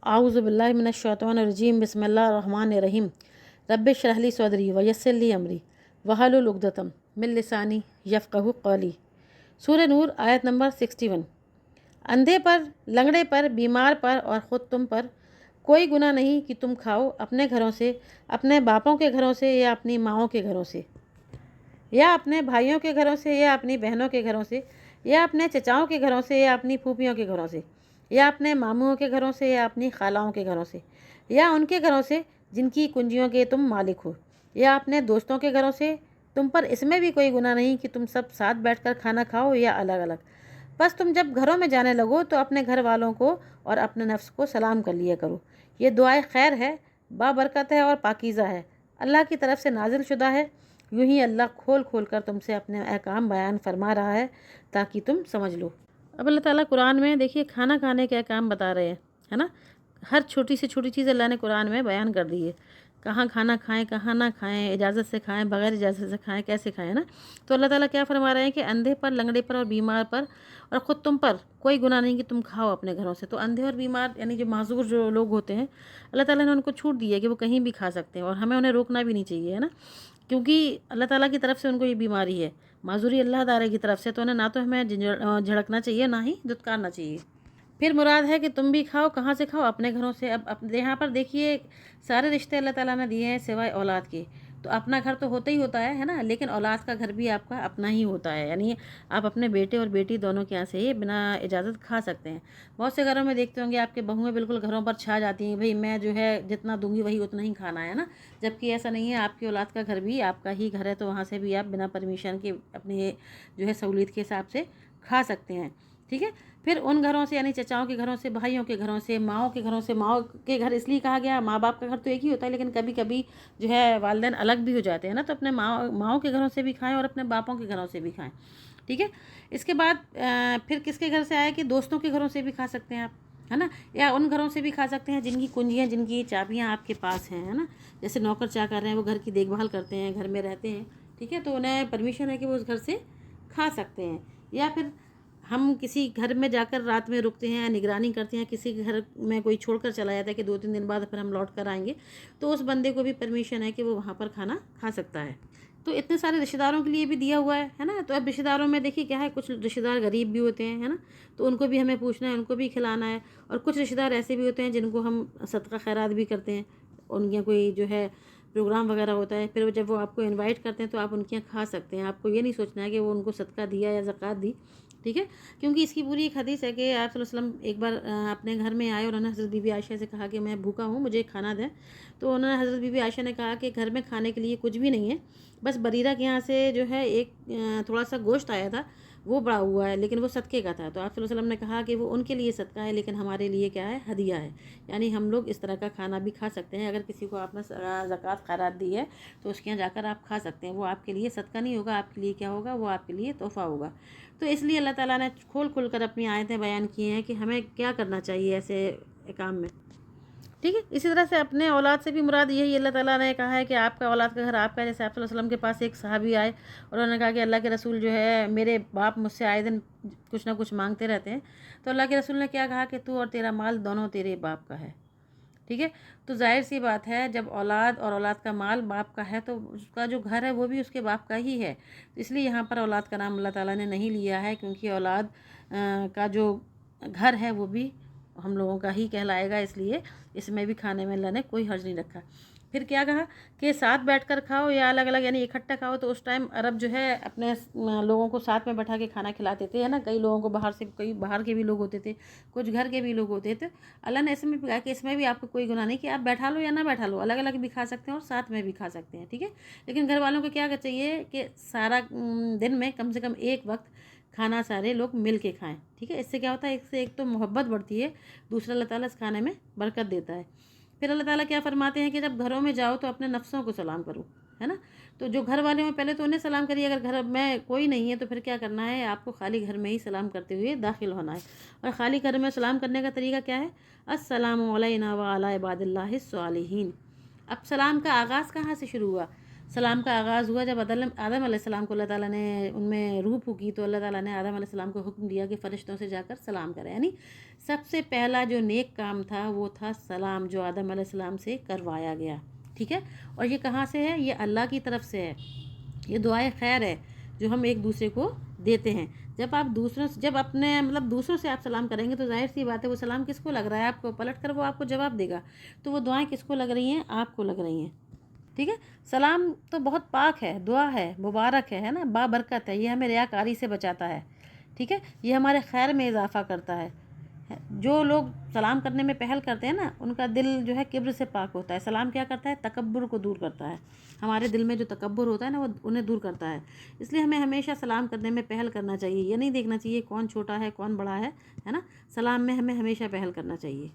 आऊज़ु बिल्लाहि मिनश्शैतानिर्रजीम बिस्मिल्लाहिर्रहमानिर्रहीम रब्बि इश्रह ली सदरी व यस्सिर ली अमरी वहलुल उक़दतम मिन लिसानी यफ़क़हू क़ौली। सूरह नूर आयत नंबर 61। अंधे पर, लंगड़े पर, बीमार पर और ख़ुद तुम पर कोई गुनाह नहीं कि तुम खाओ अपने घरों से, अपने बापों के घरों से या अपनी माँओं के घरों से, या अपने भाइयों के घरों से या अपनी बहनों के घरों से, या अपने चचाओं के घरों से या अपनी फूफियों के घरों से, या अपने मामूओं के घरों से या अपनी खालाओं के घरों से, या उनके घरों से जिनकी कुंजियों के तुम मालिक हो, या अपने दोस्तों के घरों से। तुम पर इसमें भी कोई गुनाह नहीं कि तुम सब साथ बैठकर खाना खाओ या अलग अलग। बस तुम जब घरों में जाने लगो तो अपने घर वालों को और अपने नफ्स को सलाम कर लिया करो। ये दुआए खैर है, बाबरकत है और पाकीज़ा है, अल्लाह की तरफ से नाजिल शुदा है। यूं ही अल्लाह खोल खोल कर तुमसे अपने अहकाम बयान फरमा रहा है ताकि तुम समझ लो। अब अल्लाह ताला कुरान में देखिए खाना खाने के अहकाम बता रहे हैं, है ना। हर छोटी से छोटी चीज़ अल्लाह ने कुरान में बयान कर दी है। कहाँ खाना खाएं, कहाँ ना खाएं, इजाज़त से खाएं, बग़ैर इजाज़त से खाएं, कैसे खाएं, ना। तो अल्लाह ताला क्या फरमा रहे हैं कि अंधे पर, लंगड़े पर और बीमार पर और ख़ुद तुम पर कोई गुनाह नहीं कि तुम खाओ अपने घरों से। तो अंधे और बीमार यानी जो माजूर जो लोग होते हैं, अल्लाह ताला ने उनको छूट दी है कि वो कहीं भी खा सकते हैं और हमें उन्हें रोकना भी नहीं चाहिए, है ना। क्योंकि अल्लाह ताला की तरफ से उनको ये बीमारी है, माजूरी अल्लाह ताला की तरफ से, तो उन्हें ना तो हमें झिड़कना चाहिए, ना ही दुत्कारना चाहिए। फिर मुराद है कि तुम भी खाओ, कहाँ से खाओ? अपने घरों से। अब यहाँ पर देखिए सारे रिश्ते अल्लाह ताला ने दिए हैं सिवाय औलाद के। तो अपना घर तो होता ही होता है ना, लेकिन औलाद का घर भी आपका अपना ही होता है। यानी आप अपने बेटे और बेटी दोनों के यहाँ से ही बिना इजाज़त खा सकते हैं। बहुत से घरों में देखते होंगे आपके बहुएं बिल्कुल घरों पर छा जाती हैं, भाई मैं जो है जितना दूंगी वही उतना ही खाना है ना। जबकि ऐसा नहीं है, आपकी औलाद का घर भी आपका ही घर है, तो वहाँ से भी आप बिना परमिशन के अपने जो है सहूलियत के हिसाब से खा सकते हैं, ठीक है। फिर उन घरों से यानी चचाओं के घरों से, भाइयों के घरों से, माओं के घरों से। माओ के घर इसलिए कहा गया, माँ बाप का घर तो एक ही होता है, लेकिन कभी कभी जो है वालिदैन अलग भी हो जाते हैं ना, तो अपने माओं के घरों से भी खाएं और अपने बापों के घरों से भी खाएं, ठीक है। इसके बाद फिर किसके घर से आया कि दोस्तों के घरों से भी खा सकते हैं आप, है ना। या उन घरों से भी खा सकते हैं जिनकी कुंजियाँ, जिनकी चाबियाँ आपके पास हैं, है ना। जैसे नौकर चाकर हैं, वो घर की देखभाल करते हैं, घर में रहते हैं, ठीक है, तो उन्हें परमिशन है कि वो उस घर से खा सकते हैं। या फिर हम किसी घर में जाकर रात में रुकते हैं, निगरानी करते हैं, किसी घर में कोई छोड़कर चला जाता है कि 2-3 दिन बाद फिर हम लौट कर आएंगे, तो उस बंदे को भी परमिशन है कि वो वहाँ पर खाना खा सकता है। तो इतने सारे रिश्तेदारों के लिए भी दिया हुआ है ना। तो अब रिश्तेदारों में देखिए क्या है, कुछ रिश्तेदार गरीब भी होते हैं, है ना, तो उनको भी हमें पूछना है, उनको भी खिलाना है। और कुछ रिश्तेदार ऐसे भी होते हैं जिनको हम सदका खैरात भी करते हैं, उनके कोई जो है प्रोग्राम वगैरह होता है, फिर जब वो आपको इनवाइट करते हैं तो आप उनके यहाँ खा सकते हैं। आपको ये नहीं सोचना है कि वो उनको सदका दिया या ज़कात दी, ठीक है। क्योंकि इसकी पूरी एक हदीस है कि आप सल्लल्लाहु अलैहि वसल्लम एक बार अपने घर में आए और उन्होंने हज़रत बीबी आयशा से कहा कि मैं भूखा हूँ, मुझे खाना दें। तो उन्होंने हज़रत बीबी आयशा ने कहा कि घर में खाने के लिए कुछ भी नहीं है, बस बरीरा के यहाँ से जो है एक थोड़ा सा गोश्त आया था, वो बड़ा हुआ है, लेकिन वो सदक़े का था। तो आप सल्लल्लाहु अलैहि वसल्लम ने कहा कि वो उनके लिए सदका है, लेकिन हमारे लिए क्या है, हदिया है। यानी हम लोग इस तरह का खाना भी खा सकते हैं। अगर किसी को आपने ज़कात खैरात दी है तो उसके यहाँ जाकर आप खा सकते हैं। वो आपके लिए सदका नहीं होगा, आपके लिए क्या होगा, वो आपके लिए तोहफ़ा होगा। तो इसलिए अल्लाह ताला ने खोल खोल कर अपनी आयतें बयान की हैं कि हमें क्या करना चाहिए ऐसे काम में, ठीक है। इसी तरह से अपने औलाद से भी मुराद यही अल्लाह ताला ने कहा है कि आपका औलाद का घर आपका। जैसे आप सल्लल्लाहु अलैहि वसल्लम के पास एक सहाबी आए और उन्होंने कहा कि अल्लाह के रसूल जो है, मेरे बाप मुझसे आए दिन कुछ ना कुछ मांगते रहते हैं। तो अल्लाह के रसूल ने क्या कहा कि तू और तेरा माल दोनों तेरे बाप का है, ठीक है। तो जाहिर सी बात है, जब औलाद और औलाद का माल बाप का है तो उसका जो घर है वो भी उसके बाप का ही है। तो इसलिए यहाँ पर औलाद का नाम अल्लाह ताला ने नहीं लिया है, क्योंकि औलाद का जो घर है वो भी हम लोगों का ही कहलाएगा, इसलिए इसमें भी खाने में अल्लाह ने कोई हर्ज नहीं रखा। फिर क्या कहा कि साथ बैठकर खाओ या अलग अलग यानी इकट्ठा खाओ। तो उस टाइम अरब जो है अपने लोगों को साथ में बैठा के खाना खिलाते थे, है ना। कई लोगों को बाहर से, कई बाहर के भी लोग होते थे, कुछ घर के भी लोग होते थे। अल्लाह ने इसमें भी कहा कि इसमें भी आपको कोई गुनाह नहीं कि आप बैठा लो या ना बैठा लो, अलग अलग भी खा सकते हैं और साथ में भी खा सकते हैं, ठीक है। लेकिन घर वालों को क्या चाहिए कि सारा दिन में कम से कम एक वक्त खाना सारे लोग मिल के खाएँ, ठीक है। इससे क्या होता है, इससे एक तो मोहब्बत बढ़ती है, दूसरा अल्लाह ताला इस खाने में बरकत देता है। फिर अल्लाह ताला क्या फरमाते हैं कि जब घरों में जाओ तो अपने नफ्सों को सलाम करो, है ना। तो जो घर वाले हैं पहले तो उन्हें सलाम करिए। अगर घर में कोई नहीं है तो फिर क्या करना है, आपको खाली घर में ही सलाम करते हुए दाखिल होना है। और ख़ाली घर में सलाम करने का तरीका क्या है, अस्सलामु अलैना व अला इबादिल्लाहिस सालिहीन। अब सलाम का आगाज़ कहाँ से शुरू हुआ, سلام کا آغاز ہوا جب آدم علیہ السلام کو اللہ تعالیٰ نے ان میں روح پھونکی تو اللہ تعالیٰ نے آدم علیہ السلام کو حکم دیا کہ فرشتوں سے جا کر سلام کرے، یعنی سب سے پہلا جو نیک کام تھا وہ تھا سلام، جو آدم علیہ السلام سے کروایا گیا، ٹھیک ہے۔ اور یہ کہاں سے ہے؟ یہ اللہ کی طرف سے ہے، یہ دعائے خیر ہے جو ہم ایک دوسرے کو دیتے ہیں۔ جب آپ دوسروں سے آپ سلام کریں گے تو ظاہر سی بات ہے وہ سلام کس کو لگ رہا ہے؟ آپ کو، پلٹ کر وہ آپ کو جواب دے گا، تو وہ دعائیں کس کو لگ رہی ہیں؟ آپ کو لگ رہی ہیں، ٹھیک ہے۔ سلام تو بہت پاک ہے، دعا ہے، مبارک ہے نا، بابرکت ہے، یہ ہمیں ریاکاری سے بچاتا ہے، ٹھیک ہے۔ یہ ہمارے خیر میں اضافہ کرتا ہے۔ جو لوگ سلام کرنے میں پہل کرتے ہیں نا ان کا دل جو ہے کبر سے پاک ہوتا ہے۔ سلام کیا کرتا ہے؟ تکبر کو دور کرتا ہے، ہمارے دل میں جو تکبر ہوتا ہے نا وہ انہیں دور کرتا ہے۔ اس لیے ہمیں ہمیشہ سلام کرنے میں پہل کرنا چاہیے، یہ نہیں دیکھنا چاہیے کون چھوٹا ہے کون بڑا ہے نا، سلام میں ہمیں ہمیشہ پہل کرنا چاہیے۔